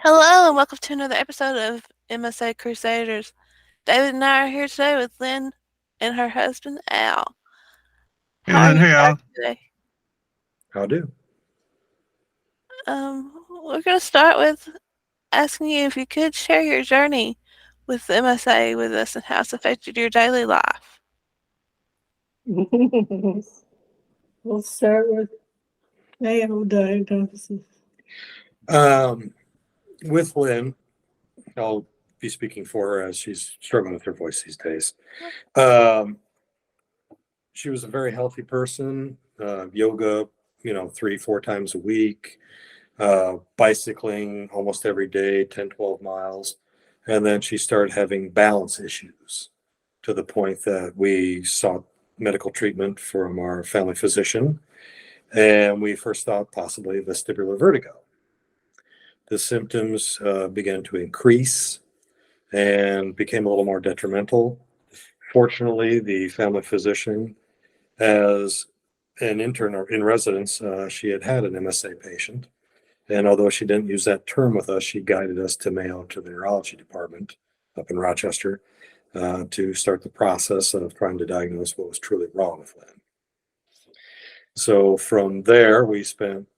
Hello and welcome to another episode of MSA Crusaders. David and I are here today with Lynn and her husband Al. Hey, How are Lynn. you Hey, guys Al. today? How do? We're going to start with asking you if you could share your journey with MSA with us and how it's affected your daily life. We'll start with male diagnosis. With Lynn, I'll be speaking for her as she's struggling with her voice these days. She was a very healthy person, yoga, 3, 4 times a week, bicycling almost every day, 10, 12 miles. And then she started having balance issues to the point that we sought medical treatment from our family physician. And we first thought possibly vestibular vertigo. The symptoms began to increase and became a little more detrimental. Fortunately, the family physician, as an intern or in residence, she had an MSA patient. And although she didn't use that term with us, she guided us to Mayo to the neurology department up in Rochester to start the process of trying to diagnose what was truly wrong with Lynn. So from there, we spent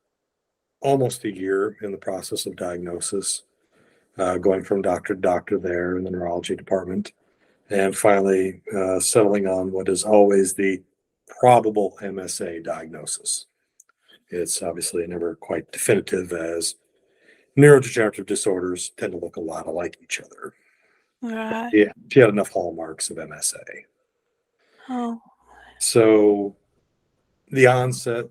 almost a year in the process of diagnosis, going from doctor to doctor there in the neurology department, and finally settling on what is always the probable MSA diagnosis. It's obviously never quite definitive, as neurodegenerative disorders tend to look a lot alike each other. Right. Yeah, she had enough hallmarks of MSA. Oh, So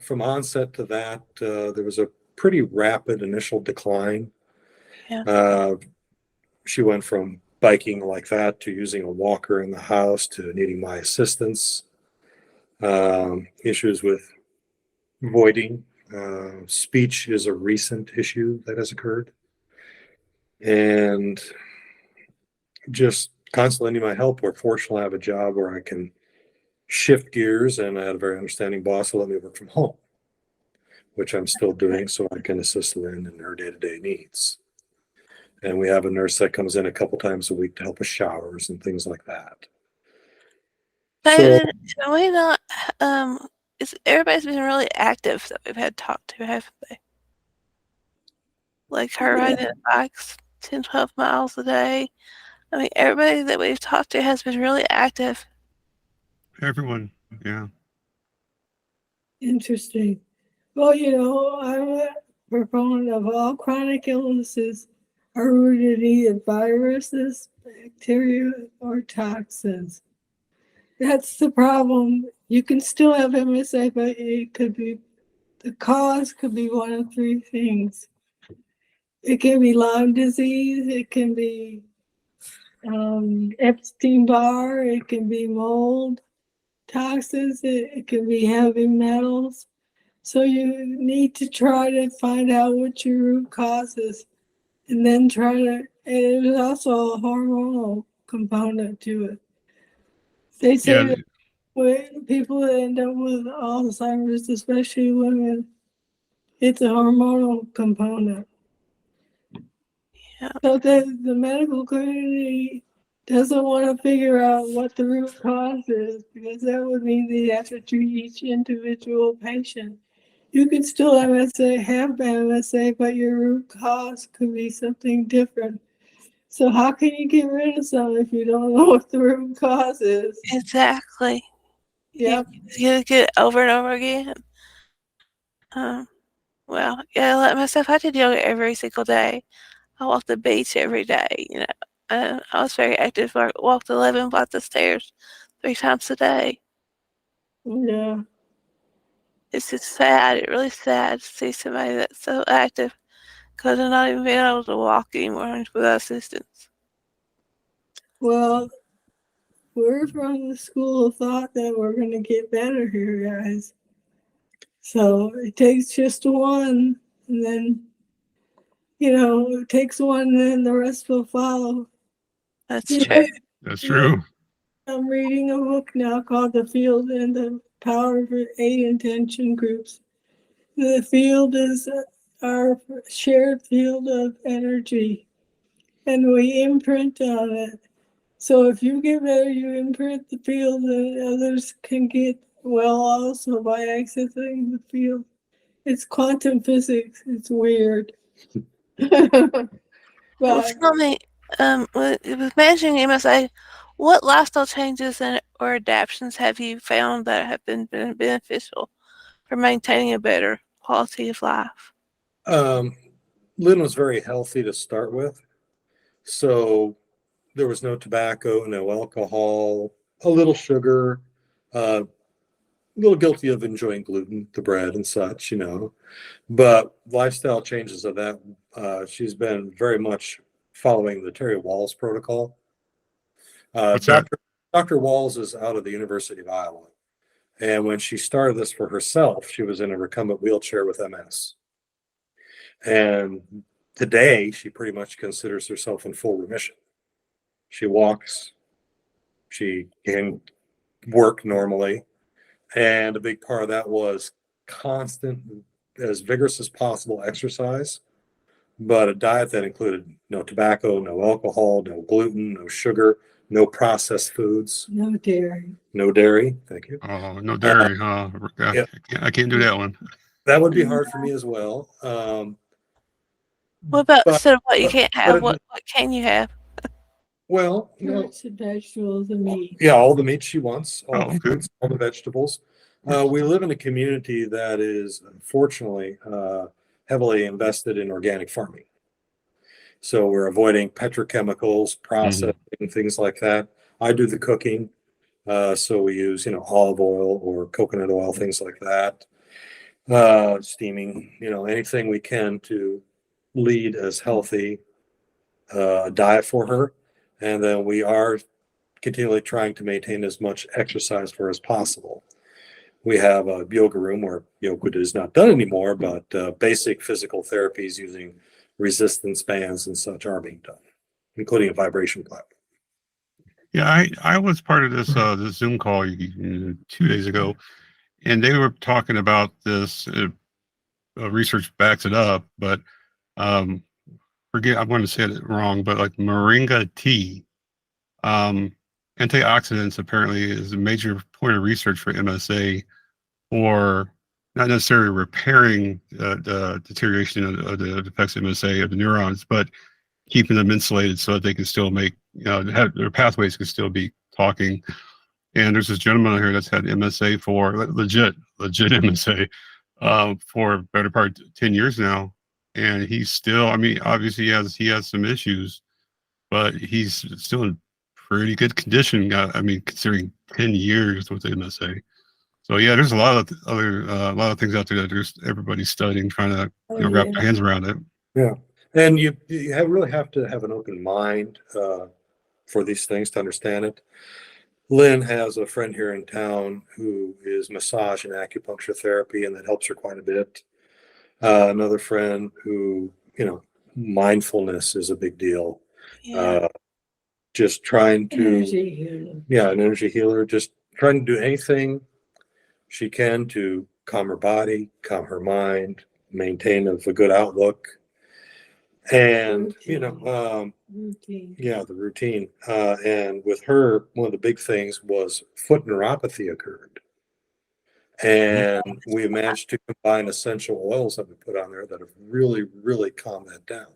from onset to that, there was a pretty rapid initial decline. yeah. She went from biking like that to using a walker in the house to needing my assistance. Issues with voiding. Speech is a recent issue that has occurred. And just constantly needing my help. Where fortunately I have a job where I can shift gears, and I had a very understanding boss who let me work from home, which I'm still doing so I can assist Lynn in her day-to-day needs. And we have a nurse that comes in a couple times a week to help with showers and things like that. So David, can we not, everybody's been really active that we've had talked to, haven't they? Like her Yeah. riding bikes 10, 12 miles a day. I mean, everybody that we've talked to has been really active. Everyone. Yeah. Interesting. Well, I'm a proponent of all chronic illnesses are rooted in either viruses, bacteria, or toxins. That's the problem. You can still have MSA, but the cause could be one of three things. It can be Lyme disease, it can be Epstein-Barr, it can be mold, toxins, it can be heavy metals. So you need to try to find out what your root cause is, and then and there's also a hormonal component to it. They say Yeah. that when people that end up with Alzheimer's, especially women, it's a hormonal component. Yeah. So the medical community doesn't want to figure out what the root cause is, because that would mean they have to treat each individual patient. You could still have MSA, but your root cause could be something different. So how can you get rid of something if you don't know what the root cause is? Exactly. Yep. You get it over and over again. Well, yeah, like myself, I did yoga every single day. I walked the beach every day, I was very active. I walked 11 flights of stairs 3 times a day. Yeah. It's just sad. It's really sad to see somebody that's so active because they're not even being able to walk anymore without assistance. Well, we're from the school of thought that we're going to get better here, guys. So it takes just one, and then, it takes one, and then the rest will follow. That's You true. know, That's true. I'm reading a book now called The Field and the Power of Eight Intention Groups. The field is our shared field of energy, and we imprint on it. So if you get better, you imprint the field, and others can get well also by accessing the field. It's quantum physics. It's weird. Well, But tell me, with managing MSA, what lifestyle changes or adaptations have you found that have been beneficial for maintaining a better quality of life? Lynn was very healthy to start with. So there was no tobacco, no alcohol, a little sugar, a little guilty of enjoying gluten, the bread and such, But lifestyle changes of that, she's been very much following the Terry Walls protocol. What's that? Dr. Walls is out of the University of Iowa. And when she started this for herself, she was in a recumbent wheelchair with MS. And today, she pretty much considers herself in full remission. She walks, she can work normally. And a big part of that was constant, as vigorous as possible exercise, but a diet that included no tobacco, no alcohol, no gluten, no sugar, no processed foods. no dairy. No dairy. Thank you. Oh, no dairy, huh? Yep. I can't do that one. That would be hard for me as well. What about But- instead of what you can't have, but- what can you have? Well, Fruits and vegetables and meat. yeah, all the meat she wants, all Oh, the okay. fruits, all the vegetables. We live in a community that is unfortunately heavily invested in organic farming. So we're avoiding petrochemicals, processing, things like that. I do the cooking. So we use, olive oil or coconut oil, things like that. Steaming, anything we can to lead as healthy a diet for her. And then we are continually trying to maintain as much exercise for her as possible. We have a yoga room where yoga is not done anymore, but basic physical therapies using resistance bands and such are being done, including a vibration platform. Yeah, I was part of this Zoom call 2 days ago, and they were talking about this. Research backs it up, but forget I'm going to say it wrong, but like moringa tea, antioxidants apparently is a major point of research for MSA, for not necessarily repairing the deterioration of the effects of MSA of the neurons, but keeping them insulated so that they can still make, have their pathways can still be talking. And there's this gentleman here that's had MSA for legit MSA for a better part of 10 years now. And he's still, obviously he has some issues, but he's still in pretty good condition. Considering 10 years with MSA. So yeah, there's a lot of things out there that everybody's studying, trying to wrap their hands around it. Yeah. And you really have to have an open mind for these things to understand it. Lynn has a friend here in town who is massage and acupuncture therapy, and that helps her quite a bit. Another friend who, mindfulness is a big deal. Yeah. Just trying to, Energy healing. yeah, an energy healer, just trying to do anything she can to calm her body, calm her mind, maintain a good outlook. And, Routine. yeah, the routine. And with her, one of the big things was foot neuropathy occurred. And we managed to combine essential oils that we put on there that have really, really calmed that down.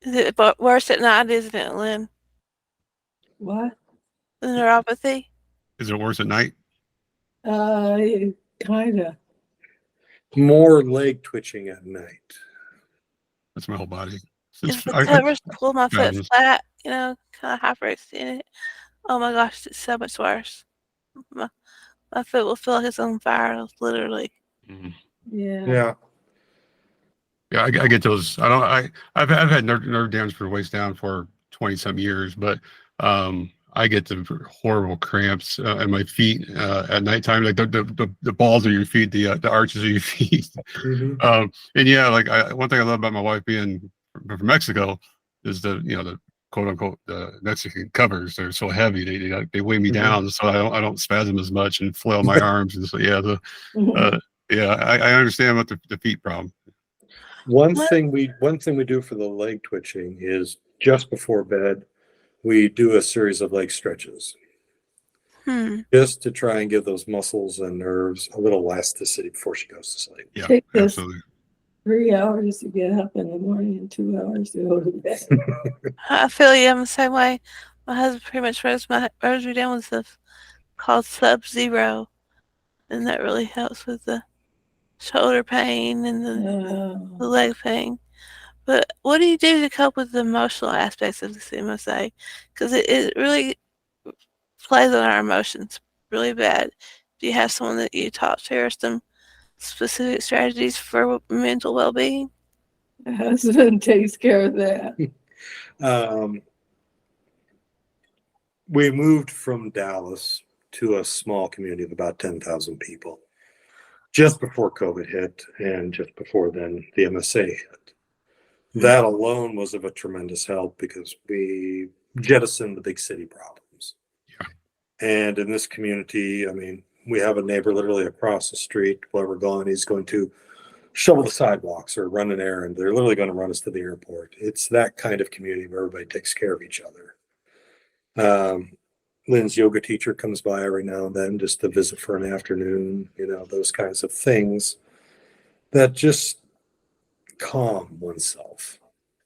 Is it but worse at night, isn't it, Lynn? What? The neuropathy? Is it worse at night? Kinda. More leg twitching at night. That's my whole body. If the covers pull my foot Spasms. flat, kind of hyperextended. Oh my gosh, it's so much worse. My foot will feel like it's on fire, literally. Mhm. Yeah. Yeah, I get those. I've had nerve damage from the waist down for 20-some years, but I get the horrible cramps in my feet at nighttime, like the balls of your feet, the arches of your feet. Mhm. And yeah, one thing I love about my wife being from Mexico is the quote unquote the Mexican covers. They're so heavy, they weigh me Mhm. down, so I don't spasm as much and flail my arms. And so yeah, I understand about the feet problem. One What? thing we do for the leg twitching is just before bed, we do a series of leg stretches Hmm. just to try and give those muscles and nerves a little elasticity before she goes to sleep. Yeah, Take this absolutely. 3 hours to get up in the morning and 2 hours to go to bed. I feel you. I'm the same way. My husband pretty much rose me down with stuff called Sub-Zero, and that really helps with the shoulder pain and the leg pain. But what do you do to cope with the emotional aspects of this MSA? Because it really plays on our emotions really bad. Do you have someone that you talk to or some specific strategies for mental well-being? My husband takes care of that. Um, we moved from Dallas to a small community of about 10,000 people just before COVID hit, and just before then the MSA hit. That alone was of a tremendous help because we jettisoned the big city problems. Yeah. And in this community, I mean, we have a neighbor literally across the street. Where we're going, he's going to shovel the sidewalks or run an errand. They're literally going to run us to the airport. It's that kind of community where everybody takes care of each other. Lynn's yoga teacher comes by every now and then just to visit for an afternoon, those kinds of things that just calm oneself.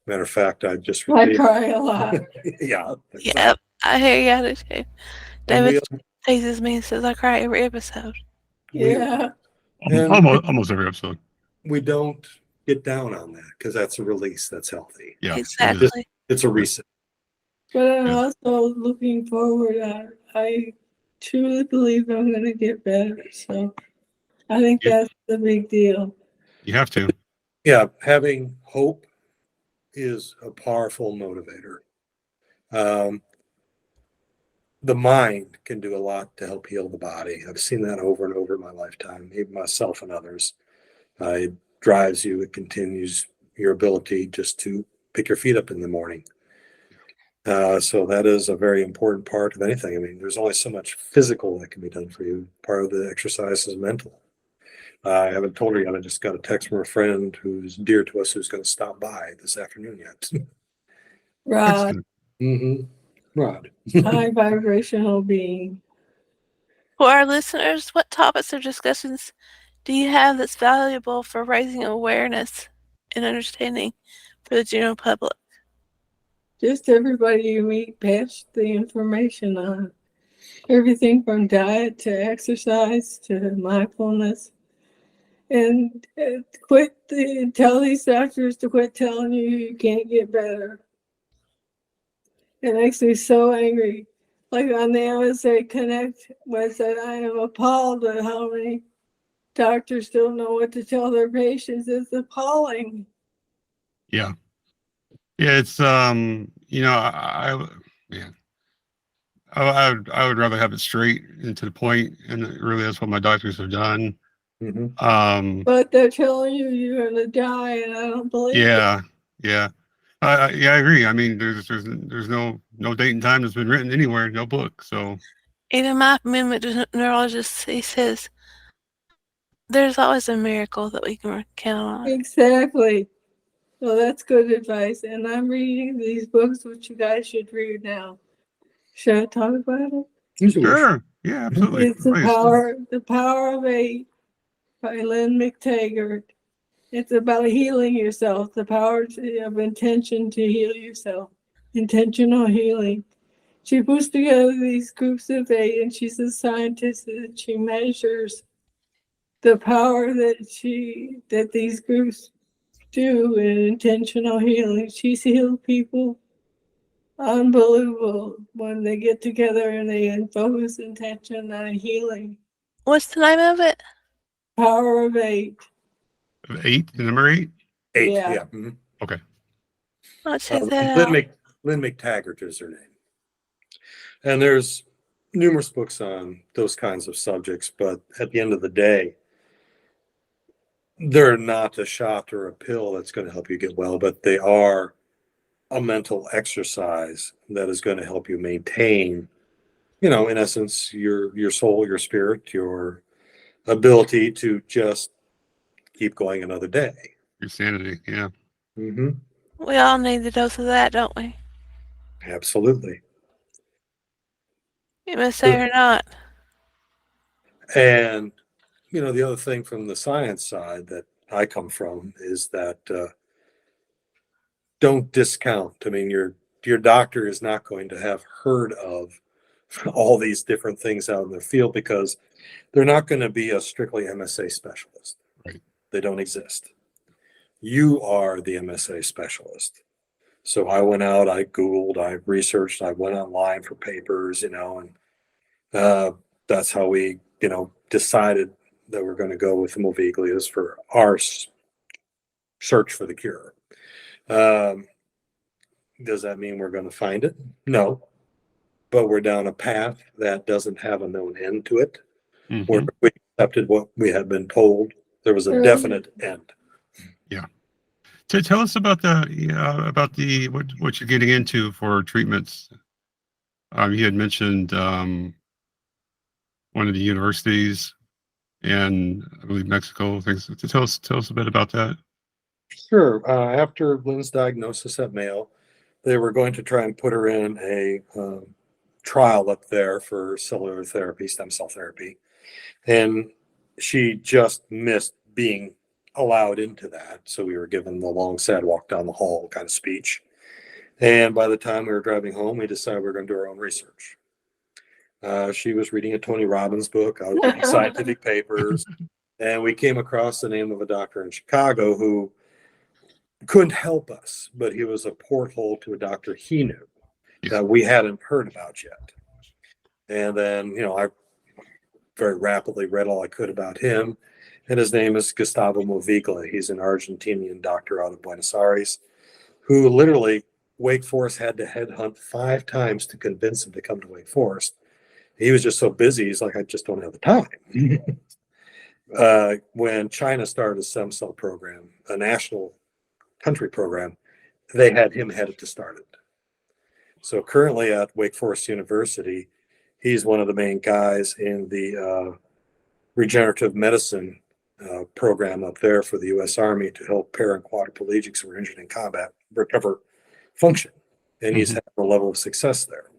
Matter of fact, I just I cry a lot. yeah. Yep, I hear you. I do too. And David teases me and says I cry every episode. Yeah. And Almost every episode. we don't get down on that because that's a release that's healthy. Yeah, Exactly. It's a reset. But I'm Yeah. also looking forward. I truly believe I'm going to get better. So I think Yeah. that's the big deal. You have to. Yeah, having hope is a powerful motivator. The mind can do a lot to help heal the body. I've seen that over and over in my lifetime, even myself and others. It drives you, it continues your ability just to pick your feet up in the morning. So that is a very important part of anything. I mean, there's only so much physical that can be done for you. Part of the exercise is mental. I haven't told her yet. I just got a text from a friend who's dear to us who's going to stop by this afternoon yet. Rod, Mm-hmm. Rod. high vibrational being. For our listeners, what topics or discussions do you have that's valuable for raising awareness and understanding for the general public? Just everybody you meet, pass the information on. Everything from diet to exercise to mindfulness. And tell these doctors to quit telling you can't get better. It makes me so angry. Like on the MSA Connect website, I am appalled at how many doctors don't know what to tell their patients. It's appalling. Yeah. Yeah, it's I would rather have it straight and to the point, and really that's what my doctors have done. Mm-hmm. But they're telling you you're gonna die, and I don't believe it. Yeah. I agree. I mean, there's no date and time that's been written anywhere, no book. So Even my neurologist, he says there's always a miracle that we can count on. Exactly. Well, that's good advice. And I'm reading these books, which you guys should read now. Should I talk about it? sure, yeah, absolutely. It's Please. The Power of Eight by Lynn Biebly. It's about healing yourself, the power of intention to heal yourself, intentional healing. She puts together these groups of 8, and she's a scientist, and she measures the power that these groups do in intentional healing. She's healed people unbelievable when they get together and they focus intention on healing. What's the name of it? Power of 8. 8, the number 8. 8. Yeah. Yeah. Mm-hmm. Okay. I'll check that out. Lynn McTaggart is her name. And there's numerous books on those kinds of subjects, but at the end of the day, they're not a shot or a pill that's going to help you get well, but they are a mental exercise that is going to help you maintain, in essence, your soul, your spirit, your ability to just keep going another day. Your sanity. Yeah. Hmm. We all need a dose of that, don't we? Absolutely. MSA or not. And, the other thing from the science side that I come from is that don't discount. I mean, your doctor is not going to have heard of all these different things out in the field because they're not going to be a strictly MSA specialist. Right. They don't exist. You are the MSA specialist. So I went out, I Googled, I researched, I went online for papers, and that's how we, decided that we're going to go with the Moviglias for our search for the cure. Does that mean we're going to find it? No, but we're down a path that doesn't have a known end to it. Where Mhm. we accepted what we had been told. There was a definite end. Yeah. So tell us about the what you're getting into for treatments. You had mentioned one of the universities in, I believe, Mexico. Things. Tell us a bit about that. Sure. After Lynn's diagnosis at Mayo, they were going to try and put her in a trial up there for cellular therapy, stem cell therapy. And she just missed being allowed into that. So we were given the long, sad walk down the hall kind of speech. And by the time we were driving home, we decided we were going to do our own research. She was reading a Tony Robbins book. I was reading scientific papers. And we came across the name of a doctor in Chicago who couldn't help us, but he was a porthole to a doctor he knew that we hadn't heard about yet. And then, I very rapidly read all I could about him. And his name is Gustavo Moviglia. He's an Argentinian doctor out of Buenos Aires who literally Wake Forest had to headhunt 5 times to convince him to come to Wake Forest. He was just so busy. He's like, I just don't have the time. When China started a stem cell program, a national country program, they had him headed to start it. So currently at Wake Forest University, he's one of the main guys in the regenerative medicine program up there for the U.S. Army to help para and quadriplegics who are injured in combat recover function. And he's had a level of success there.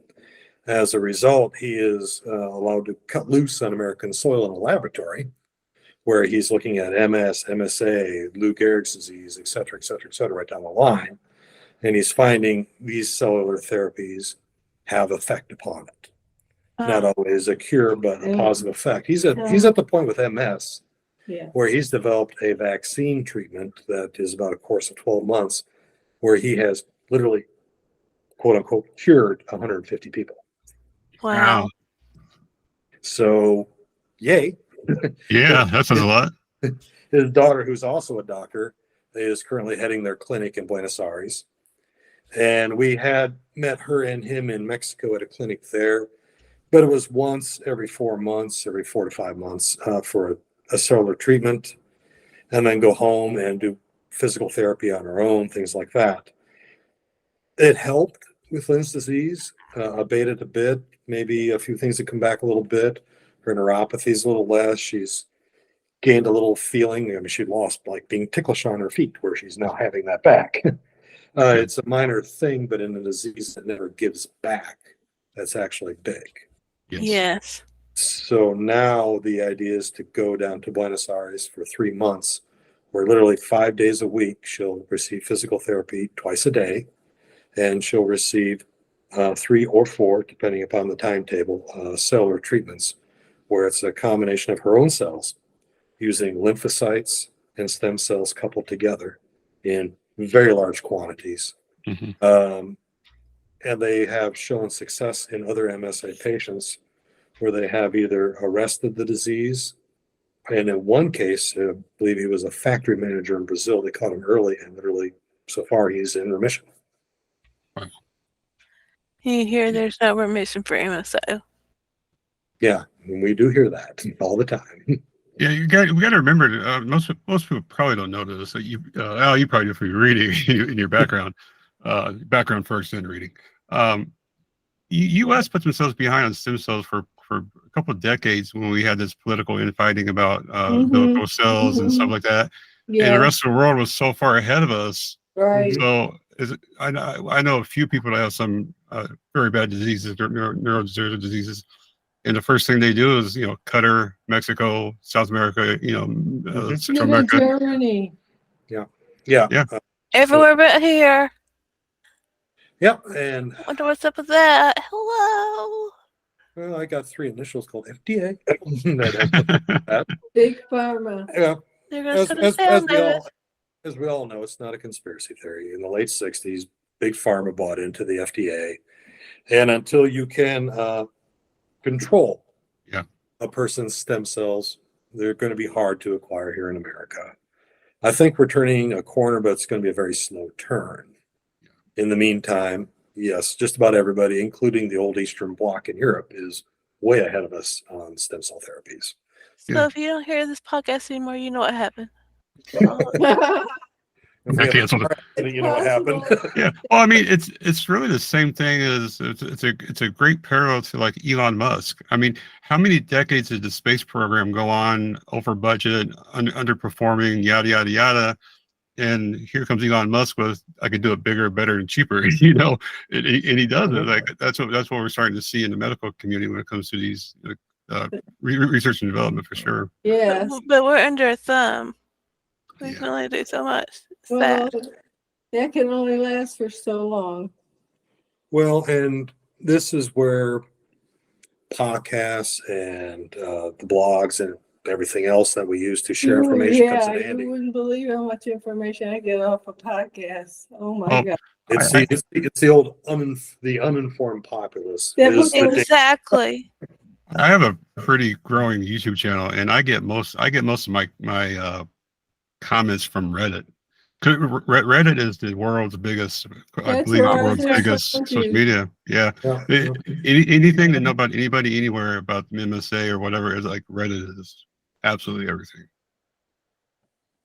As a result, he is allowed to cut loose on American soil in a laboratory where he's looking at MS, MSA, Lou Gehrig's disease, et cetera, right down the line. And he's finding these cellular therapies have effect upon it. Not always a cure, but a positive effect. He's at the point with MS where he's developed a vaccine treatment that is about a course of 12 months where he has literally, quote unquote, cured 150 people. Wow. So, yay. Yeah, that sounds a lot. His daughter, who's also a doctor, is currently heading their clinic in Buenos Aires. And we had met her and him in Mexico at a clinic there. But it was once every 4 months, every 4 to 5 months for a cellular treatment, and then go home and do physical therapy on her own, things like that. It helped with Lynn's disease, abated a bit, maybe a few things that come back a little bit. Her neuropathy is a little less. She's gained a little feeling. I mean, she lost like being ticklish on her feet, where she's now having that back. It's a minor thing, but in a disease that never gives back, that's actually big. Yes. So now the idea is to go down to Buenos Aires for 3 months, where literally 5 days a week she'll receive physical therapy twice a day, and she'll receive 3 or 4, depending upon the timetable, cellular treatments, where it's a combination of her own cells using lymphocytes and stem cells coupled together in very large quantities. Mm-hmm. And they have shown success in other MSA patients where they have either arrested the disease. And in one case, I believe he was a factory manager in Brazil. They caught him early, and literally, so far, he's in remission. Wow. You hear there's no remission for MSO. Yeah, and we do hear that all the time. Yeah, we got to remember. Most people probably don't know this. That you probably do for your reading in your background, background first, then reading. U.S. put themselves behind on stem cells for a couple of decades when we had this political infighting about umbilical cells and stuff like that. and the Yeah, rest of the world was so far ahead of us. right. So I know a few people that have some very bad diseases, neurodegenerative diseases, and the first thing they do is, you know, Qatar, Mexico, South America, you know, Central Even America. Germany. Yeah. Yeah. Everywhere but here. Yeah. And Wonder what's up with that. Hello. well, I got 3 initials called FDA. That has that. Big pharma. Yeah. They're gonna As, shut us as, down, as we David. all as we all know, it's not a conspiracy theory. In the late 60s, big pharma bought into the FDA, and until you can control Yeah. a person's stem cells, they're going to be hard to acquire here in America. I think we're turning a corner, but it's going to be a very slow turn. In the meantime, yes, just about everybody, including the old Eastern Bloc in Europe, is way ahead of us on stem cell therapies. So Yeah. if you don't hear this podcast anymore, you know what happened. If we have a Cancel it. car accident, you know what happened. Yeah. Well, I mean, it's really the same thing as it's a great parallel to like Elon Musk. I mean, how many decades did the space program go on over budget, underperforming, yada yada yada, and here comes Elon Musk with I could do it bigger, better, and cheaper. You know, and he does it. Like that's what we're starting to see in the medical community when it comes to these research and development for sure. Yes. But we're under a thumb. We Yeah. can only do so much. It's Well, sad. that can only last for so long. Well, and this is where podcasts and the blogs and everything else that we use to share information comes in You handy. wouldn't believe how much information I get off of podcasts. Oh my Oh, God. It's the old the uninformed populace. That Is the Exactly. I have a pretty growing YouTube channel, and I get most of my comments from Reddit. Reddit is the world's biggest, I That's believe, what the I world's just biggest told social you. media. Yeah. Yeah. Anything to know about anybody anywhere about MSA or whatever is like Reddit is absolutely everything.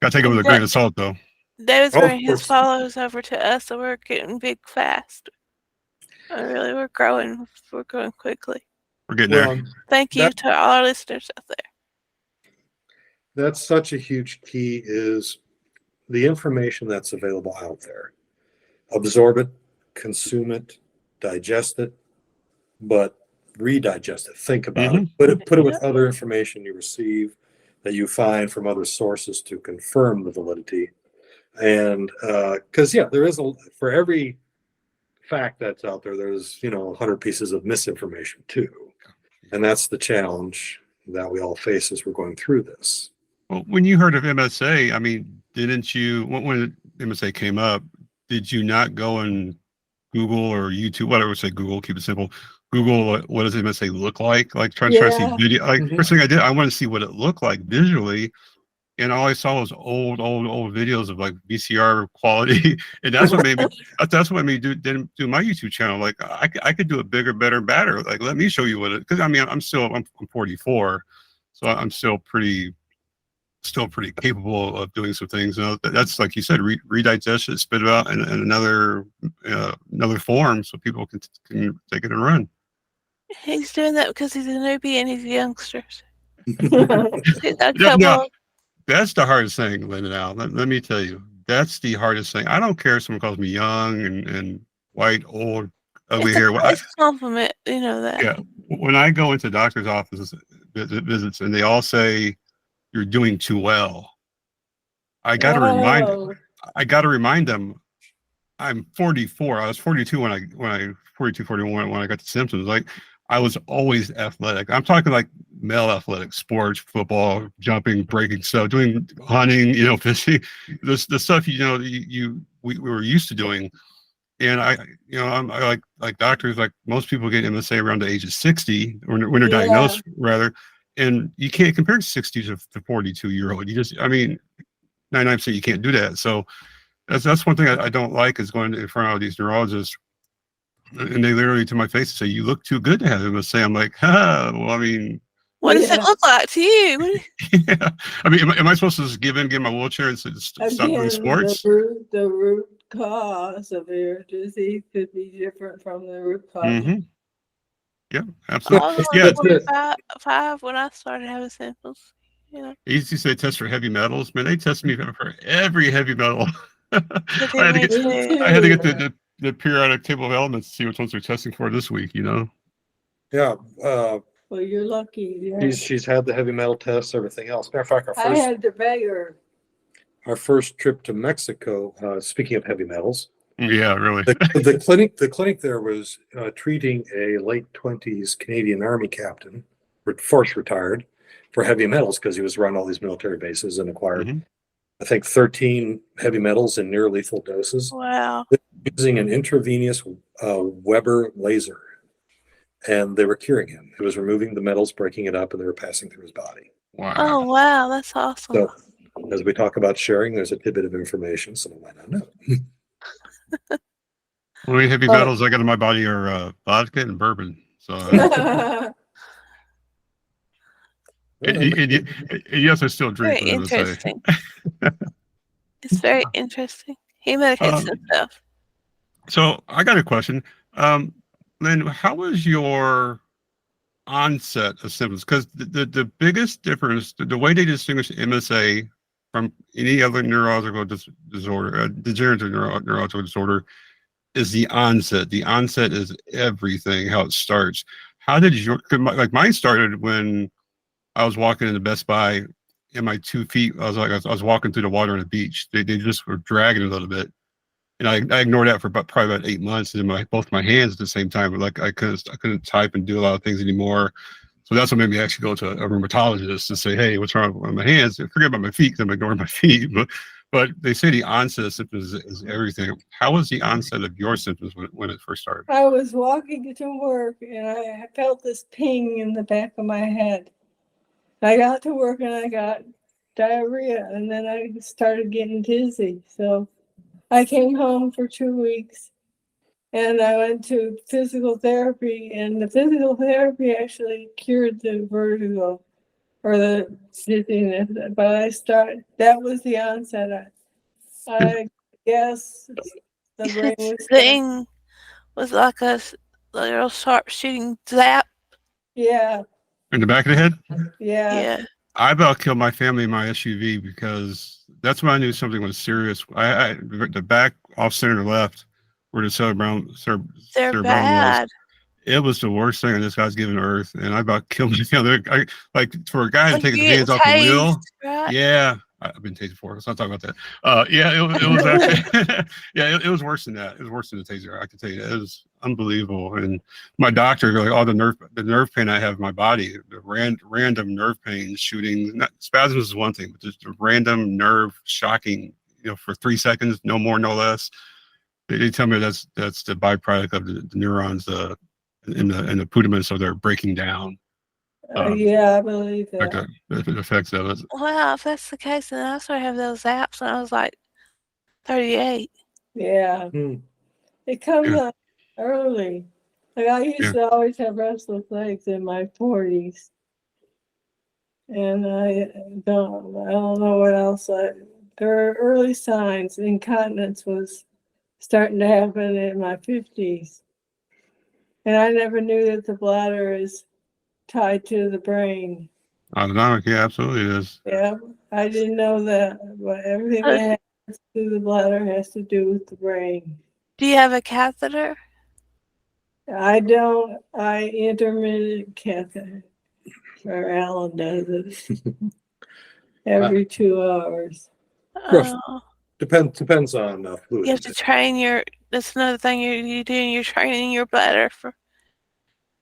Gotta take it with a grain of salt, though. David's Oh, of bringing his course. followers over to us, so we're getting big fast. Really, we're growing. We're growing quickly. We're getting there. Well, Thank you to all our listeners out there. that's such a huge key is the information that's available out there. Absorb it, consume it, digest it, but redigest it. Think about it. Put it with other information you receive that you find from other sources to confirm the validity. And because there is for every fact that's out there, there's 100 pieces of misinformation too, and that's the challenge that we all face as we're going through this. Well, when you heard of MSA, I mean, didn't you, when MSA came up, did you not go and Google or YouTube, whatever, say Google, keep it simple, Google, what does MSA look like? Like trying to see video. Like first thing I did, I wanted to see what it looked like visually. And all I saw was old videos of like VCR quality. And that's what made me do my YouTube channel. Like I could do it bigger, better, better. Like, let me show you what it, because I mean, I'm 44. So I'm still pretty capable of doing some things. That's like you said, redigest it, spit it out in another form, so people can take it and run. He's doing that because he's a newbie and he's youngsters. That's the hardest thing, Lynn. Now, let me tell you, that's the hardest thing. I don't care if someone calls me young and white, old, ugly hair. It's a compliment, you know that. Yeah, when I go into doctor's offices visits and they all say you're doing too well, I got to remind them I'm 44. I was 42 when I 42, 41 when I got the symptoms. Like I was always athletic. I'm talking like male athletics, sports, football, jumping, breaking stuff, doing hunting, fishing, the stuff we were used to doing. And I'm like doctors, like most people get MSA around the age of 60 when they're diagnosed rather. And you can't compare 60 to 42-year-old. You just, I mean, 99% you can't do that. So that's one thing I don't like is going in front of these neurologists and they literally to my face say, "You look too good to have MSA." I'm like, well, I mean, what does it look like to you? Yeah. I mean, am I supposed to just give my wheelchair and stop doing sports? The root cause of your disease could be different from the root cause. Mm-hmm. Yeah, absolutely. I was 45 when I started having symptoms. You know, They used to say test for heavy metals. Man, they tested me for every heavy metal. I they do had to me get Me too. I had to too. get the periodic table of elements to see which ones they're testing for this week. You know. Yeah, Well, you're lucky. Yeah. she's had the heavy metal tests, everything else. Matter of fact, I had to beg her. our first trip to Mexico, speaking of heavy metals, Yeah, really. the clinic there was treating a late 20s Canadian Army captain, force retired, for heavy metals because he was around all these military bases and acquired, Mm-hmm. I think, 13 heavy metals in near lethal doses Wow. using an intravenous Weber laser. And they were curing him. It was removing the metals, breaking it up, and they were passing through his body. Wow. Oh, wow. That's awesome. So, as we talk about sharing, there's a tidbit of information someone might not know. Only heavy metals I got in my body are vodka and bourbon. So, and yes, I still drink. Very What I'm gonna say. interesting. It's very interesting. He medicates himself. So I got a question. Lynn, how was your onset of symptoms? Because the biggest difference, the way they distinguish MSA from any other neurological disorder, degenerative neurological disorder, is the onset. The onset is everything, how it starts. How did your, like mine started when I was walking in the Best Buy in my 2 feet. I was walking through the water on the beach. They just were dragging a little bit. And I ignored that for probably about 8 months, and both my hands at the same time. But like I couldn't type and do a lot of things anymore. So that's what made me actually go to a rheumatologist to say, hey, what's wrong with my hands? Forget about my feet because I'm ignoring my feet. But they say the onset of symptoms is everything. How was the onset of your symptoms when it first started? I was walking to work and I felt this ping in the back of my head. I got to work and I got diarrhea, and then I started getting dizzy. So I came home for 2 weeks and I went to physical therapy, and the physical therapy actually cured the vertigo or the dizziness. But that was the onset. I guess the brain was Thing was like a little sharp shooting zap. Yeah, In the back of the head? yeah. Yeah. I about killed my family in my SUV because that's when I knew something was serious. The back off center left where the They're cerebellum was. bad. It was the worst thing on this guy's given earth, and I about killed my family. Like for a guy to Like take his you hands get off the tased, wheel. right? Yeah, I've been tased before. Let's not talk about that. Yeah, it was actually, yeah, it was worse than that. It was worse than the taser. I can tell you, it was unbelievable. And my doctor, like all the nerve pain I have in my body, the random nerve pain shooting, not, spasms is one thing, but just a random nerve shocking, for 3 seconds, no more, no less. They tell me that's the byproduct of the neurons in the putamen, so they're breaking down. Yeah, I believe Like that. the effects of it. Wow, if that's the case, then I started having those zaps when I was like 38. Yeah, it comes Yeah. up early. Like I used to always have restless legs in my 40s, and I don't know what else. There are early signs. Incontinence was starting to happen in my 50s, and I never knew that the bladder is tied to the brain. Autonomic, yeah, absolutely it is. Yeah, I didn't know that, but everything Uh, that happens to the bladder has to do with the brain. Do you have a catheter? I don't, I intermittent catheter, or Alan does it every 2 hours. Oh, Depends on fluid. you have to train your. That's another thing you do. You're training your bladder for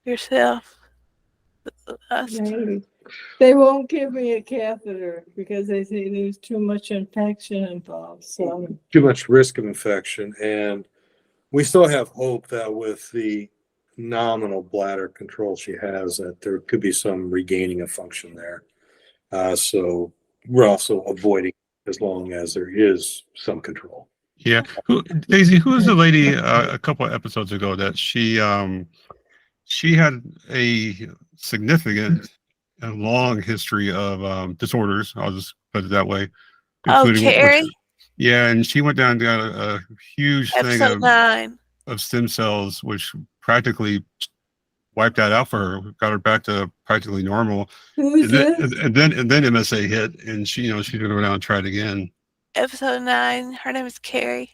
yourself. Maybe. They won't give me a catheter because they say there's too much infection involved. So Too much risk of infection, and we still have hope that with the nominal bladder control she has, that there could be some regaining of function there. So we're also avoiding as long as there is some control. Yeah. Daisy, who was the lady a couple of episodes ago that she had a significant and long history of disorders, I'll just put it that way, Oh, including Carrie, yeah, and she went down and got a huge thing episode 9. of stem cells, which practically wiped that out for her, got her back to practically normal. Who's this? And then MSA hit, and she's gonna go down and try it again Episode 9. Her name is Carrie.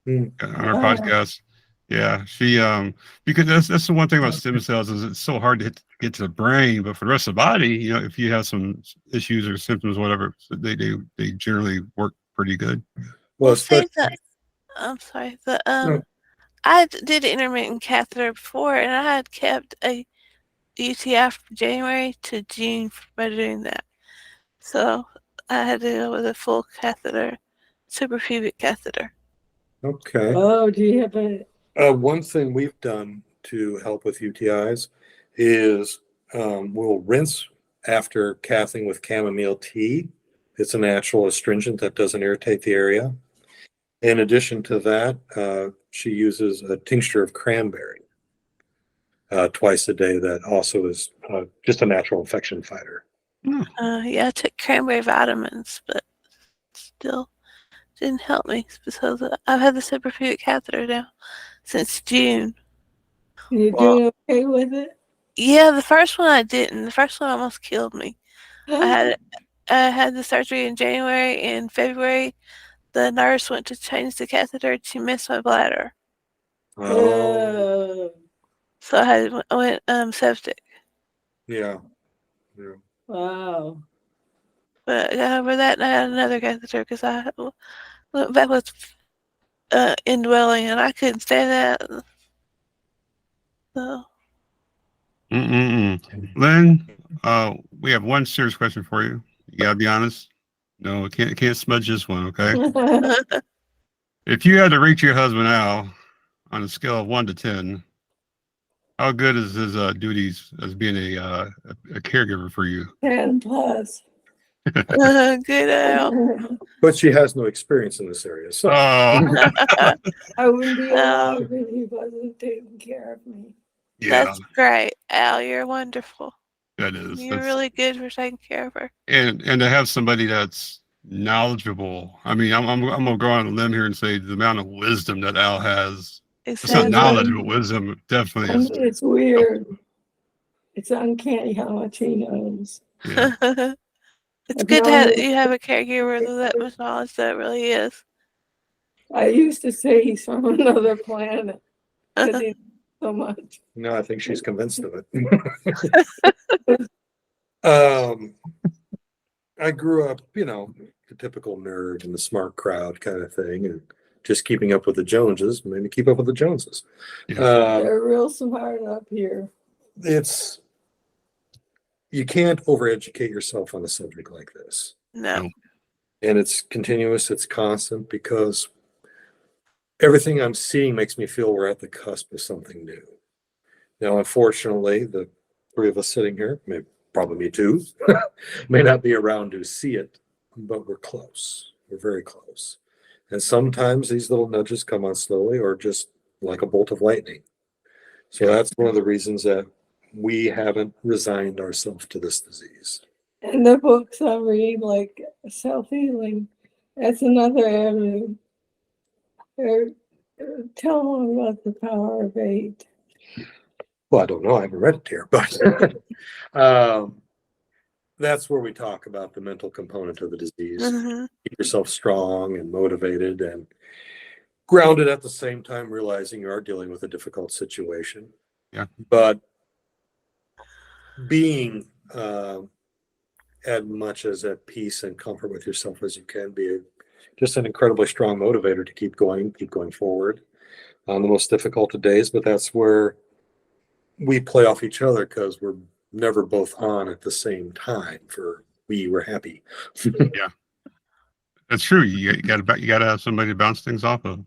on our Oh. podcast. Yeah, she because that's the one thing about stem cells is it's so hard to get to the brain, but for the rest of the body, if you have some issues or symptoms, whatever, they generally work pretty good. Well, See, I'm sorry. I did intermittent catheter before, and I had kept a UTI from January to June by doing that. So I had to go with a full catheter, suprapubic catheter. okay. Oh, do you have a One thing we've done to help with UTIs is we'll rinse after cathing with chamomile tea. It's a natural astringent that doesn't irritate the area. In addition to that, she uses a tincture of cranberry twice a day. That also is just a natural infection fighter. Yeah, I took cranberry vitamins, but still didn't help me because I've had the suprapubic catheter now since June. you doing okay with it? Yeah, the first one I didn't. The first one almost killed me. I had the surgery in January. In February, the nurse went to change the catheter. She missed my bladder, Oh, so I went septic. yeah. Wow. But I got over that, and I had another catheter because I went back with indwelling, and I couldn't stand that. So, Lynn, we have one serious question for you. You gotta be honest. No, can't smudge this one, okay? If you had to rate your husband Al on a scale of 1 to 10, how good is his duties as being a caregiver for you? 10 plus. good Al. But she has no experience in this area. So I wouldn't be alive if he wasn't taking care of me. yeah, That's great, Al. You're wonderful. that is. You're really good for taking care of her. And to have somebody that's knowledgeable. I mean, I'm gonna go on a limb here and say the amount of wisdom that Al has. It's not Exactly. knowledge, but wisdom definitely is. It's weird. It's uncanny how much he knows. Yeah. It's good that you have a caregiver with that much knowledge. That really is. I used to say he's from another planet because he knows so much. no, I think she's convinced of it. I grew up, the typical nerd and the smart crowd kind of thing, and just keeping up with the Joneses, maybe keep up with the Joneses. They're real smart up here. You can't overeducate yourself on a subject like this. No. And it's continuous, it's constant, because everything I'm seeing makes me feel we're at the cusp of something new. Now, unfortunately, the three of us sitting here, probably me too, may not be around to see it, but we're close. We're very close. And sometimes these little nudges come on slowly or just like a bolt of lightning. So that's one of the reasons that we haven't resigned ourselves to this disease. And the books I read, like self-healing, that's another avenue. Tell them about the power of 8. Well, I don't know. I haven't read it here, but that's where we talk about the mental component of the disease. Mm-hmm. Keep yourself strong and motivated and grounded at the same time, realizing you are dealing with a difficult situation. Yeah. But being as much as at peace and comfort with yourself as you can be just an incredibly strong motivator to keep going forward on the most difficult of days. But that's where we play off each other, because we're never both on at the same time. We were happy. Yeah, that's true. You gotta have somebody to bounce things off of.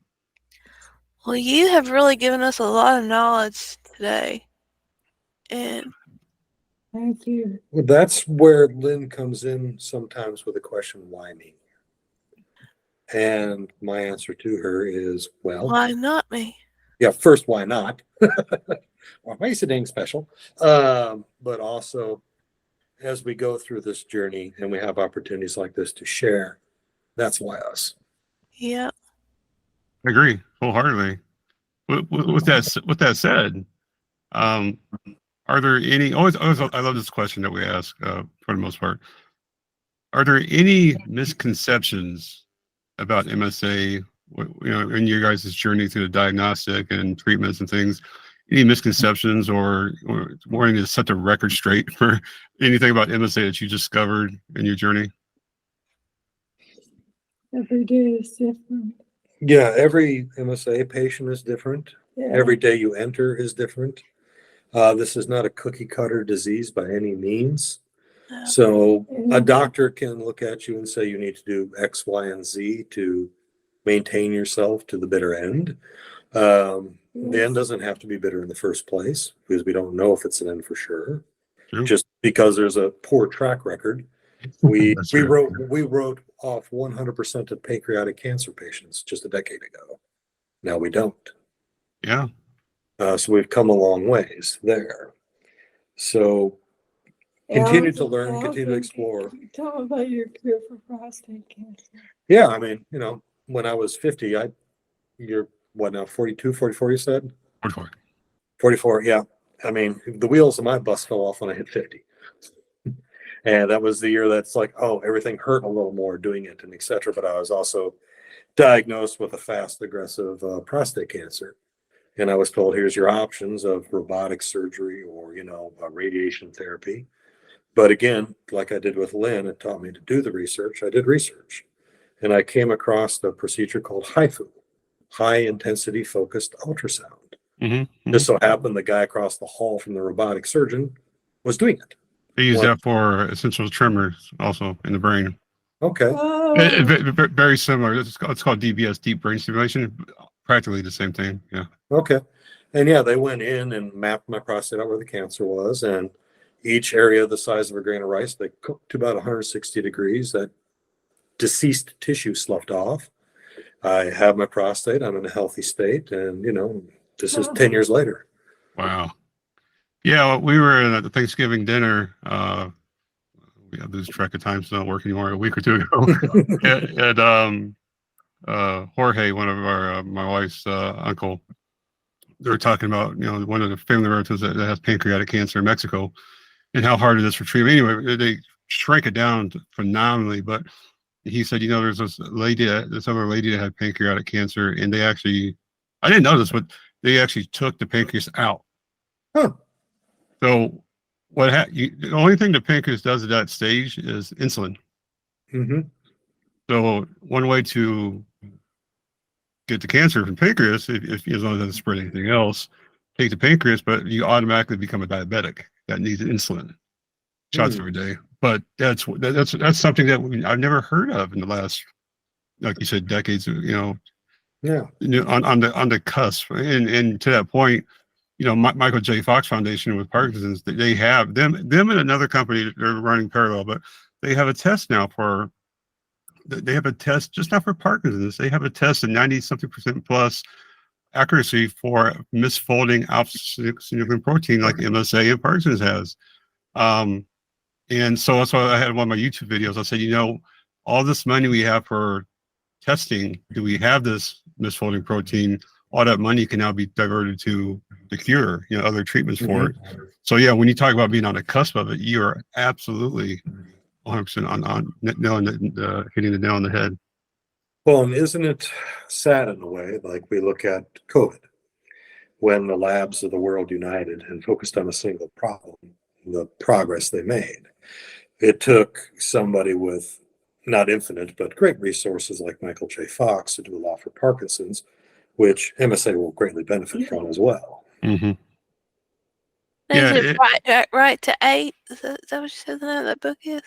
Well, you have really given us a lot of knowledge today. And Thank you. Well, that's where Lynn comes in sometimes with a question, why me? And my answer to her is, well, why not me? yeah, first, why not? What makes it dang special? But also, as we go through this journey and we have opportunities like this to share, that's why us. Yeah. I agree wholeheartedly. With that said, Are there any? Always, I love this question that we ask for the most part. Are there any misconceptions about MSA? In your guys' journey through the diagnostic and treatments and things, any misconceptions or wanting to set the record straight for anything about MSA that you discovered in your journey? Every day is different. Yeah, every MSA patient is different. Yeah. Every day you enter is different. This is not a cookie cutter disease by any means. So a doctor can look at you and say you need to do X, Y, and Z to maintain yourself to the bitter end. The end doesn't have to be bitter in the first place because we don't know if it's an end for sure. True. Just because there's a poor track record. We That's true. wrote off 100% of pancreatic cancer patients just a decade ago. Now we don't. Yeah. So we've come a long ways there. So continue to learn, continue to explore. Tell them about your cure for prostate cancer. Yeah, I mean, when I was 50, you're what now, 42, 44, you said? 44. 44, yeah. I mean, the wheels of my bus fell off when I hit 50. And that was the year that's like, oh, everything hurt a little more doing it and et cetera. But I was also diagnosed with a fast, aggressive prostate cancer. And I was told, here's your options of robotic surgery or, radiation therapy. But again, like I did with Lynn, it taught me to do the research. I did research. And I came across the procedure called HIFU, high intensity focused ultrasound. Mm-hmm. Just so happened the guy across the hall from the robotic surgeon was doing it. They use that for essential tremors also in the brain. Okay. Oh, Very similar. It's called DBS, deep brain stimulation. Practically the same thing. Yeah. Okay. And yeah, they went in and mapped my prostate out where the cancer was, and each area the size of a grain of rice, they cooked to about 160 degrees. That deceased tissue sloughed off. I have my prostate. I'm in a healthy state, and this is 10 years later. Wow. Yeah, we were at the Thanksgiving dinner. We lose track of time, so not working anymore. A week or two ago, and Jorge, one of my wife's uncle, they were talking about one of the family relatives that has pancreatic cancer in Mexico, and how hard it is for treatment. Anyway, they shrank it down phenomenally, but he said, there's this other lady that had pancreatic cancer, and I didn't know this, but they actually took the pancreas out. Huh. So the only thing the pancreas does at that stage is insulin. Mm-hmm. So one way to get the cancer from pancreas, if as long as it doesn't spread anything else, take the pancreas, but you automatically become a diabetic that needs insulin shots every day. But that's something that I've never heard of in the last, like you said, decades. Yeah. On the cusp, and to that point, Michael J. Fox Foundation with Parkinson's, they have them and another company, they're running parallel, but they have a test now they have a test just not for Parkinson's. They have a test of 90-something% plus accuracy for misfolding alpha-synuclein protein like MSA and Parkinson's has. And so that's why I had one of my YouTube videos. I said, all this money we have for testing, do we have this misfolding protein? All that money can now be diverted to the cure, other treatments for it. So yeah, when you talk about being on the cusp of it, you are absolutely 100% on hitting the nail on the head. Well, and isn't it sad in a way, like we look at COVID, when the labs of the world united and focused on a single problem, the progress they made. It took somebody with not infinite, but great resources like Michael J. Fox to do a lot for Parkinson's, which MSA will greatly benefit from as well. Mm-hmm. Right to 8. Is that what you said the name of that book is?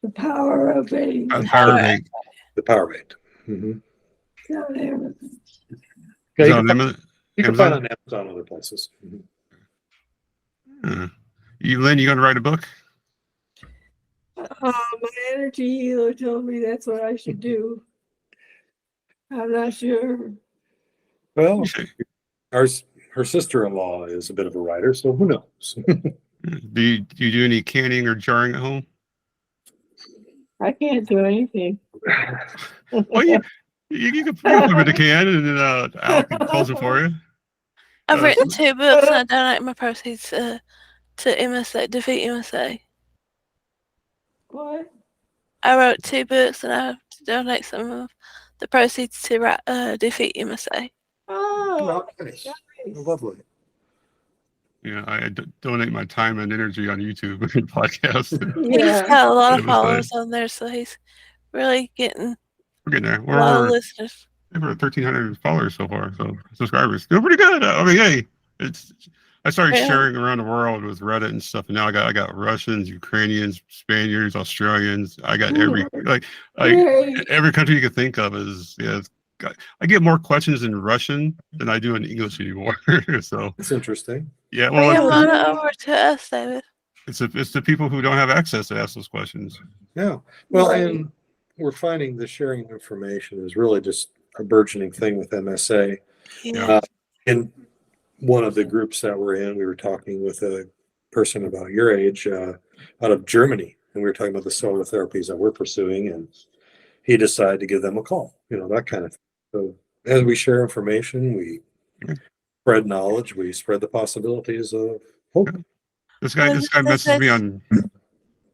The Power of Eight. Power of 8. The Power of 8. Mm-hmm. Yeah, you can find it on Amazon and other places. Mm-hmm. Lynn, you going to write a book? My energy healer told me that's what I should do. I'm not sure. Well, her sister-in-law is a bit of a writer, so who knows? Do you do any canning or jarring at home? I can't do anything. Well, you can put them in a can and then Al can close it for you. I've written 2 books and I donate my proceeds to MSA, Defeat MSA. What? I wrote 2 books and I donate some of the proceeds to Defeat MSA. Oh, Nice. nice. Lovely. Yeah, I donate my time and energy on YouTube and podcasts. He's Yeah. got a lot of MSA. followers on there, so he's really getting We're getting there. a lot of We're listeners. over 1,300 followers so far, so subscribers. Doing pretty good. I mean, hey, I started Yeah. sharing around the world with Reddit and stuff, and now I got Russians, Ukrainians, Spaniards, Australians. I got every Great. every country you could think of is I get more questions in Russian than I do in English anymore. So It's interesting. yeah, Bring well, him on over to us, David. it's the people who don't have access to ask those questions. Yeah. Well, Right. and we're finding the sharing of information is really just a burgeoning thing with MSA. Yeah. In one of the groups that we're in, we were talking with a person about your age out of Germany, and we were talking about the solar therapies that we're pursuing, and he decided to give them a call, that kind of thing. So as we share information, we spread knowledge, we spread the possibilities of hope. This guy messaged me on,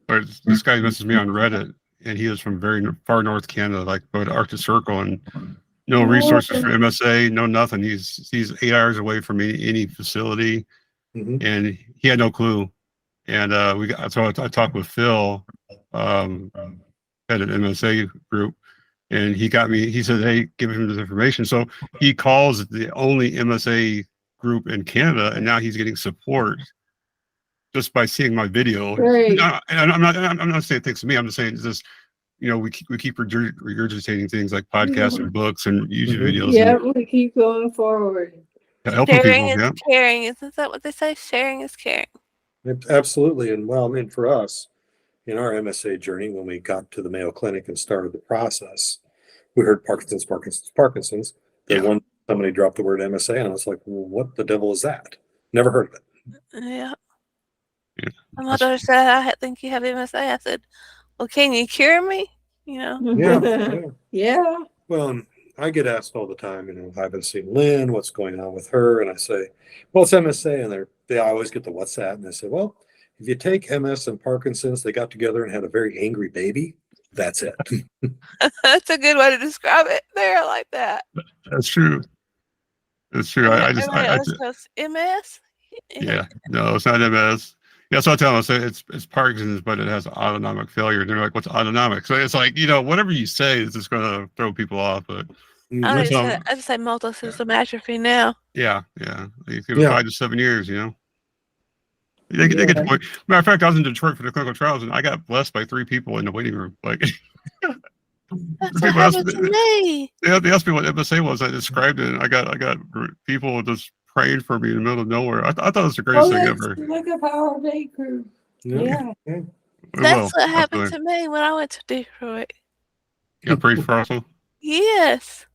or this guy messaged me on Reddit, and he is from very far north Canada, like about the Arctic Circle, and no resources for MSA, no nothing. He's 8 hours away from any facility, Mhm. and he had no clue. And so I talked with Phil, at an MSA group, and he said, hey, give him this information. So he calls the only MSA group in Canada, and now he's getting support just by seeing my video. Great. And I'm not saying thanks to me. I'm just saying it's just, we keep regurgitating things like podcasts and books and YouTube videos. Yeah, we keep going forward. And helping Sharing people. is caring. Isn't that what they say? Sharing is caring. Absolutely. And well, I mean, for us, in our MSA journey, when we got to the Mayo Clinic and started the process, we heard Parkinson's. Yeah. Somebody dropped the word MSA, and I was like, well, what the devil is that? Never heard of it. Yeah. Yeah. And my daughter said, I think you have MSA. I said, well, can you cure me? Yeah. Yeah. Well, I get asked all the time, I haven't seen Lynn, what's going on with her? And I say, well, it's MSA. And they always get the what's that? And I say, well, if you take MS and Parkinson's, they got together and had a very angry baby. That's it. That's a good way to describe it. There, I like that. That's true. That's true. Everybody else goes, MS? Yeah, no, it's not MS. Yeah, so I tell them, I say it's Parkinson's, but it has autonomic failure. And they're like, what's autonomic? So it's like, whatever you say is just going to throw people off. But I just say multisystem atrophy now. yeah. You give it 5 to 7 years, They get the point. Matter of fact, I was in Detroit for the clinical trials, and I got blessed by 3 people in the waiting room. Like, That's what happened to me. They asked me what MSA was. I described it, and I got people just praying for me in the middle of nowhere. I thought it was the greatest thing ever. Like a Power Day crew. Yeah. That's what happened to me when I went to Detroit. You got prayed for also? Yes.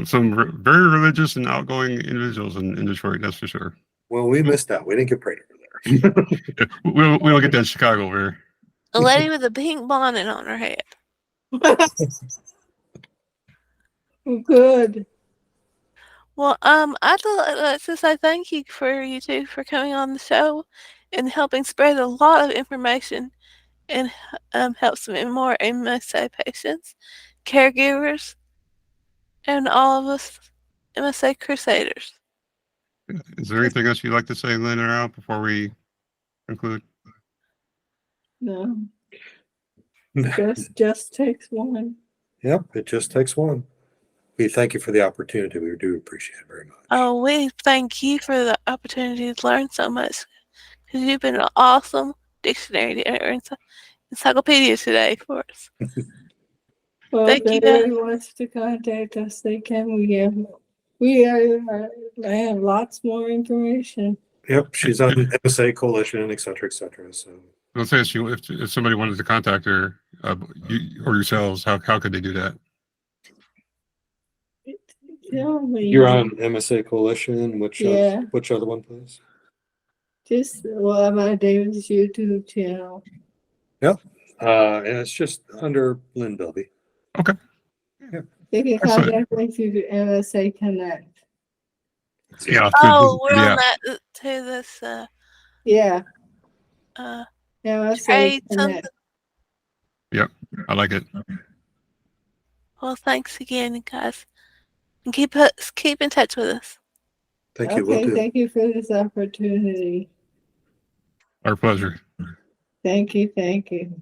Some very religious and outgoing individuals in Detroit, that's for sure. Well, we missed out. We didn't get prayed over there. Yeah, we don't get that in Chicago over here. A lady with a pink bonnet on her head. Good. Well, I'd like to say thank you for you two for coming on the show and helping spread a lot of information and help some more MSA patients, caregivers, and all of us MSA Crusaders. Is there anything else you'd like to say, Lynn, or out before we conclude? No. Just takes one. Yep, it just takes one. We thank you for the opportunity. We do appreciate it very much. Oh, we thank you for the opportunity to learn so much because you've been an awesome dictionary or encyclopedia today for us. Well, Thank if you, anybody wants to contact us, they can. We have lots more information. Yep, she's on MSA Coalition, et cetera, et cetera. So Let's say if somebody wanted to contact her or yourselves, how could they do that? You're on MSA Coalition. Which other one, please? Just about David's YouTube channel. Yep. And it's just under Lynn Biebly. Okay. Yeah. They can contact me through the MSA Connect. Yeah. Oh, we're Yeah. on that to this Yeah, uh MSA trade Connect. something. Yep. I like it. Well, thanks again, guys, and keep in touch with us. Thank you, will Okay, do. thank you for this opportunity. Our pleasure. Thank you, thank you.